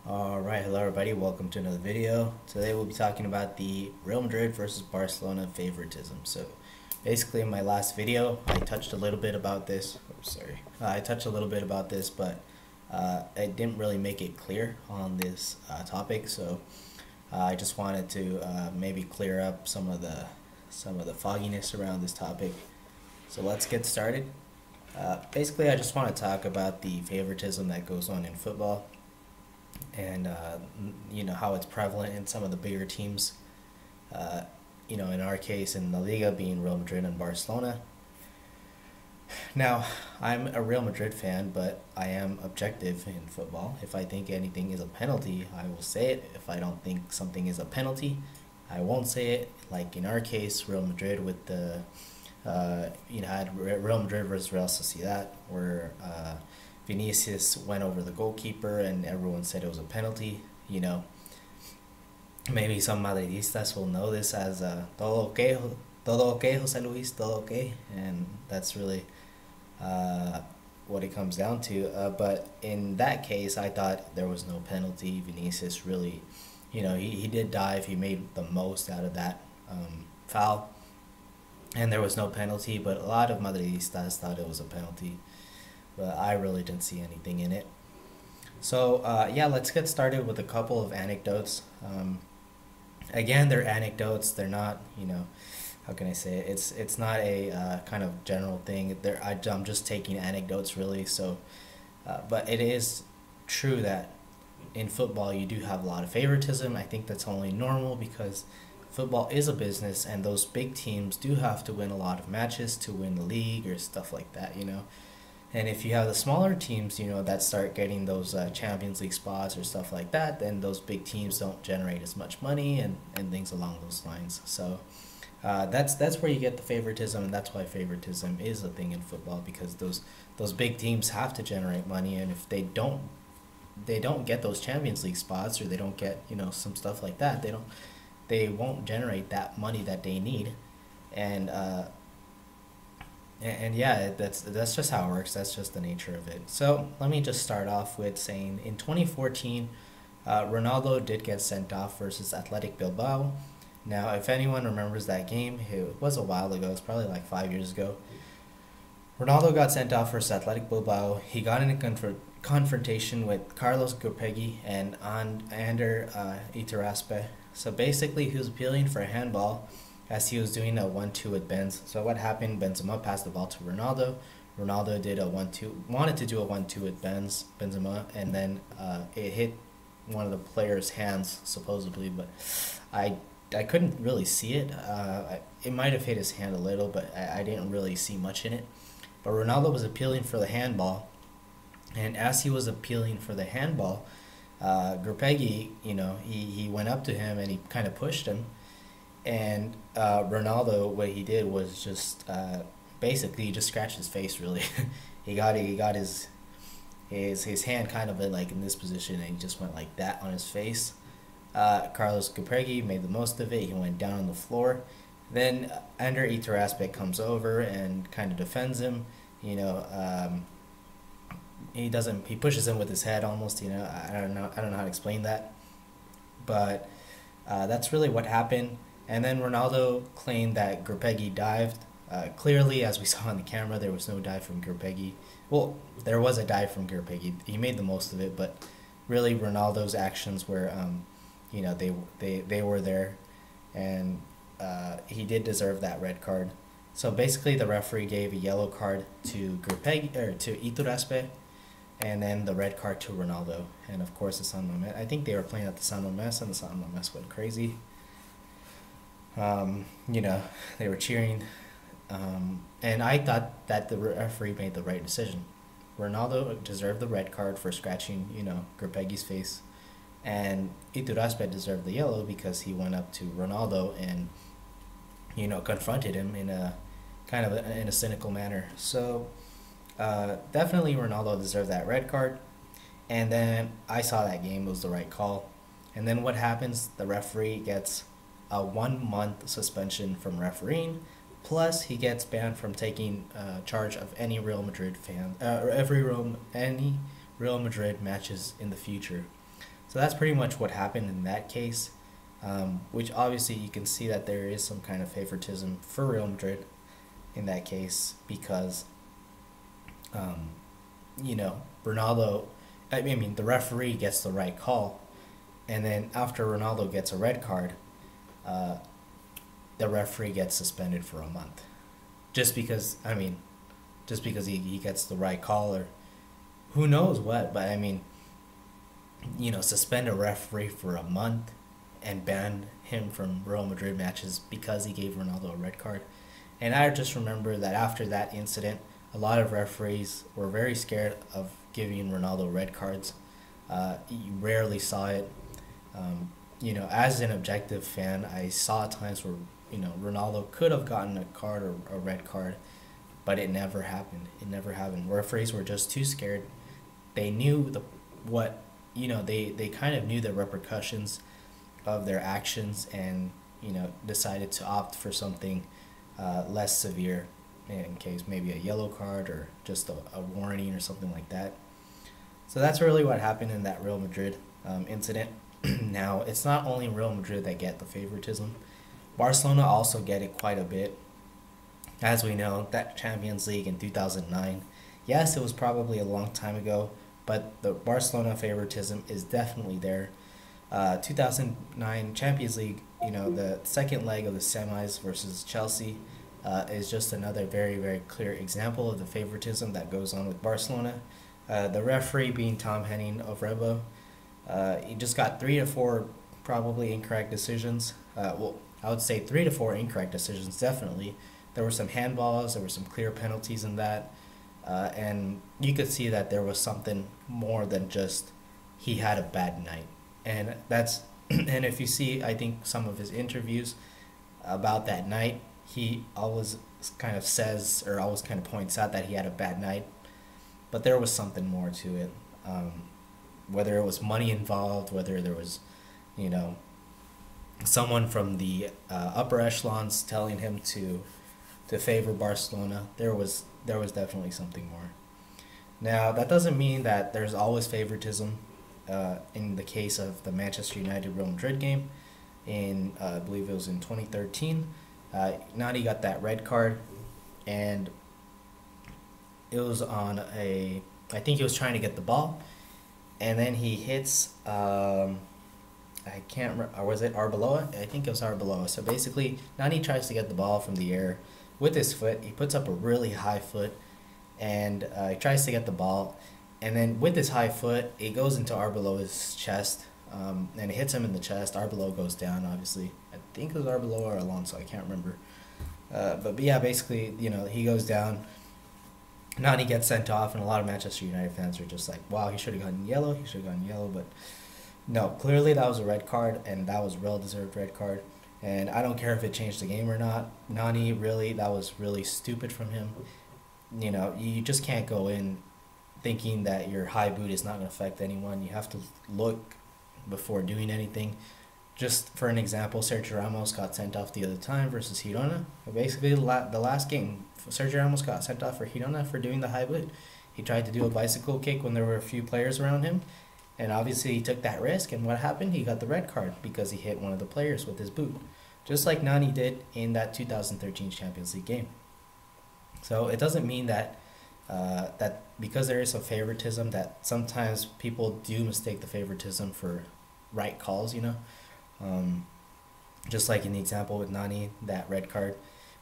Alright, hello everybody, welcome to another video. Today we'll be talking about the Real Madrid versus Barcelona favoritism. So basically in my last video I touched a little bit about this. I touched a little bit about this, but I didn't really make it clear on this topic. So I just wanted to maybe clear up some of the fogginess around this topic. So let's get started. Basically I just want to talk about the favoritism that goes on in football, and how it's prevalent in some of the bigger teams. In our case in La Liga, being Real Madrid and Barcelona. Now, I'm a Real Madrid fan, but I am objective in football. If I think anything is a penalty, I will say it. If I don't think something is a penalty, I won't say it. Like in our case, Real Madrid with the had Real Madrid versus Real Sociedad, where Vinicius went over the goalkeeper and everyone said it was a penalty. Maybe some Madridistas will know this as todo okay, Jose Luis, todo okay, and that's really what it comes down to. But in that case, I thought there was no penalty. Vinicius really, he did dive. He made the most out of that foul, and there was no penalty. But a lot of Madridistas thought it was a penalty, but I really didn't see anything in it. So let's get started with a couple of anecdotes. Again, they're anecdotes. They're not, how can I say it? It's not a kind of general thing. I'm just taking anecdotes really. So, but it is true that in football you do have a lot of favoritism. I think that's only normal because football is a business, and those big teams do have to win a lot of matches to win the league or stuff like that. And if you have the smaller teams, that start getting those Champions League spots or stuff like that, then those big teams don't generate as much money and things along those lines. So that's where you get the favoritism, and that's why favoritism is a thing in football, because those big teams have to generate money, and if they don't get those Champions League spots, or they don't get some stuff like that, they won't generate that money that they need, and yeah, that's just how it works. That's just the nature of it. So let me just start off with saying in 2014, Ronaldo did get sent off versus Athletic Bilbao. Now, if anyone remembers that game, it was a while ago. It's probably like 5 years ago. Ronaldo got sent off versus Athletic Bilbao. He got in a confrontation with Carlos Gurpegui and Ander Iturraspe. So basically, he was appealing for a handball as he was doing a 1-2 with Benz. So what happened? Benzema passed the ball to Ronaldo. Ronaldo did a 1-2, wanted to do a 1-2 with Benzema, and then it hit one of the players' hands supposedly, but I couldn't really see it. It might have hit his hand a little, but I didn't really see much in it. But Ronaldo was appealing for the handball, and as he was appealing for the handball, Gurpegui, he went up to him and he kind of pushed him. And Ronaldo, what he did was just basically he just scratched his face. Really, he got his hand kind of in this position, and he just went like that on his face. Carlos Gurpegui made the most of it. He went down on the floor. Then Ander Iturraspe comes over and kind of defends him. He pushes him with his head almost. I don't know how to explain that, but that's really what happened. And then Ronaldo claimed that Gurpegui dived. Clearly, as we saw on the camera, there was no dive from Gurpegui. Well, there was a dive from Gurpegui. He made the most of it, but really Ronaldo's actions were, they were there, and he did deserve that red card. So basically, the referee gave a yellow card to Gurpegui, or to Iturraspe, and then the red card to Ronaldo. And of course, the San Mamés. I think they were playing at the San Mamés, and the San Mamés went crazy. They were cheering, and I thought that the referee made the right decision. Ronaldo deserved the red card for scratching, Gurpegui's face, and Iturraspe deserved the yellow because he went up to Ronaldo and, confronted him in a kind of in a cynical manner. So, definitely Ronaldo deserved that red card, and then I saw that game, it was the right call. And then what happens? The referee gets a 1-month suspension from refereeing, plus he gets banned from taking charge of any Real Madrid any Real Madrid matches in the future. So So that's pretty much what happened in that case, which obviously you can see that there is some kind of favoritism for Real Madrid in that case because, Ronaldo, I mean, the referee gets the right call, and then after Ronaldo gets a red card, the referee gets suspended for a month. Just because, he gets the right call, or who knows what, but I mean, suspend a referee for a month and ban him from Real Madrid matches because he gave Ronaldo a red card. And I just remember that after that incident, a lot of referees were very scared of giving Ronaldo red cards. You rarely saw it. As an objective fan, I saw times where, Ronaldo could have gotten a card or a red card, but it never happened. It never happened. Referees were just too scared. They knew they kind of knew the repercussions of their actions and, decided to opt for something less severe in case maybe a yellow card or just a warning or something like that. So that's really what happened in that Real Madrid incident. Now, it's not only Real Madrid that get the favoritism. Barcelona also get it quite a bit. As we know, that Champions League in 2009, yes, it was probably a long time ago, but the Barcelona favoritism is definitely there. 2009 Champions League, the second leg of the semis versus Chelsea is just another very, very clear example of the favoritism that goes on with Barcelona. The referee being Tom Henning of Rebo, he just got 3 to 4 probably incorrect decisions. I would say 3 to 4 incorrect decisions, definitely. There were some handballs, there were some clear penalties in that, and you could see that there was something more than just he had a bad night. And and if you see, I think, some of his interviews about that night, he always kind of says, or always kind of points out that he had a bad night, but there was something more to it. Whether it was money involved, whether there was, someone from the upper echelons telling him to favor Barcelona, there was definitely something more. Now, that doesn't mean that there's always favoritism. In the case of the Manchester United Real Madrid game, I believe it was in 2013, Nani got that red card, and it was on I think he was trying to get the ball, and then he hits, I can't remember, or was it Arbeloa? I think it was Arbeloa. So basically, Nani tries to get the ball from the air with his foot. He puts up a really high foot, and he tries to get the ball. And then with his high foot, it goes into Arbeloa's chest, and it hits him in the chest. Arbeloa goes down, obviously. I think it was Arbeloa or Alonso, I can't remember. But yeah, basically, he goes down. Nani gets sent off, and a lot of Manchester United fans are just like, wow, he should have gotten yellow, but no, clearly that was a red card, and that was a well-deserved red card. And I don't care if it changed the game or not. Nani, really, that was really stupid from him. You just can't go in thinking that your high boot is not going to affect anyone. You have to look before doing anything. Just for an example, Sergio Ramos got sent off the other time versus Girona. Basically, the last game, Sergio Ramos got sent off for Girona for doing the high boot. He tried to do a bicycle kick when there were a few players around him, and obviously he took that risk, and what happened? He got the red card because he hit one of the players with his boot, just like Nani did in that 2013 Champions League game. So it doesn't mean that that because there is some favoritism, that sometimes people do mistake the favoritism for right calls, just like in the example with Nani, that red card,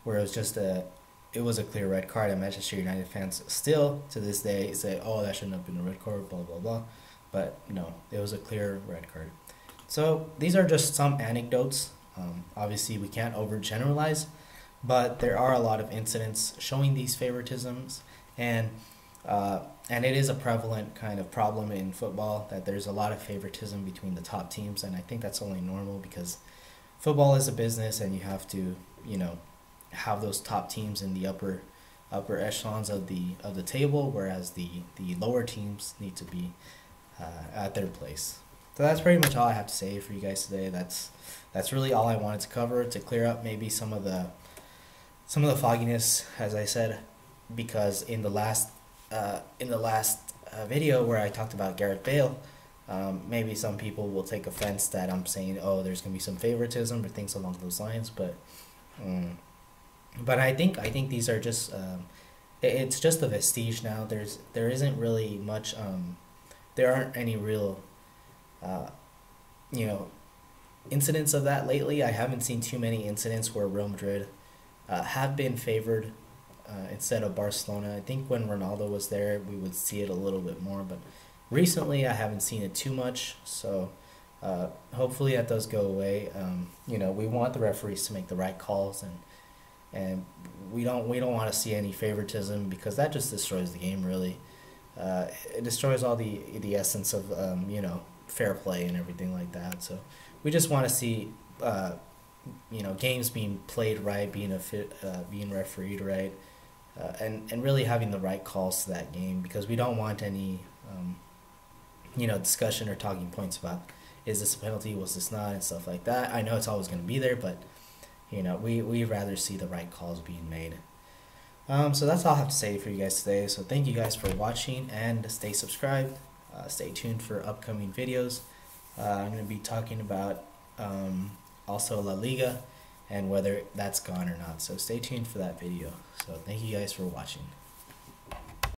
where it was a clear red card, and Manchester United fans still to this day say, oh, that shouldn't have been a red card, blah blah blah. But no, it was a clear red card. So these are just some anecdotes. Obviously, we can't overgeneralize, but there are a lot of incidents showing these favoritisms, and it is a prevalent kind of problem in football that there's a lot of favoritism between the top teams, and I think that's only normal because football is a business, and you have to, have those top teams in the upper echelons of the table, whereas the lower teams need to be at their place. So that's pretty much all I have to say for you guys today. That's really all I wanted to cover, to clear up maybe some of the fogginess, as I said, because in the last video where I talked about Gareth Bale, Maybe some people will take offense that I'm saying, oh, there's gonna be some favoritism or things along those lines, um, but I think these are just it's just a vestige now. There isn't really much there aren't any real uh, you know incidents of that lately. I haven't seen too many incidents where Real Madrid have been favored instead of Barcelona. I think when Ronaldo was there, we would see it a little bit more, but recently I haven't seen it too much. So hopefully that does go away. We want the referees to make the right calls, and we don't want to see any favoritism because that just destroys the game. Really, it destroys all the essence of fair play and everything like that. So we just want to see games being played right, being refereed right, and really having the right calls to that game, because we don't want any discussion or talking points about, is this a penalty, was this not, and stuff like that. I know it's always going to be there, but we'd rather see the right calls being made. So that's all I have to say for you guys today. So thank you guys for watching, and stay subscribed. Stay tuned for upcoming videos. I'm going to be talking about also La Liga and whether that's gone or not. So stay tuned for that video. So thank you guys for watching.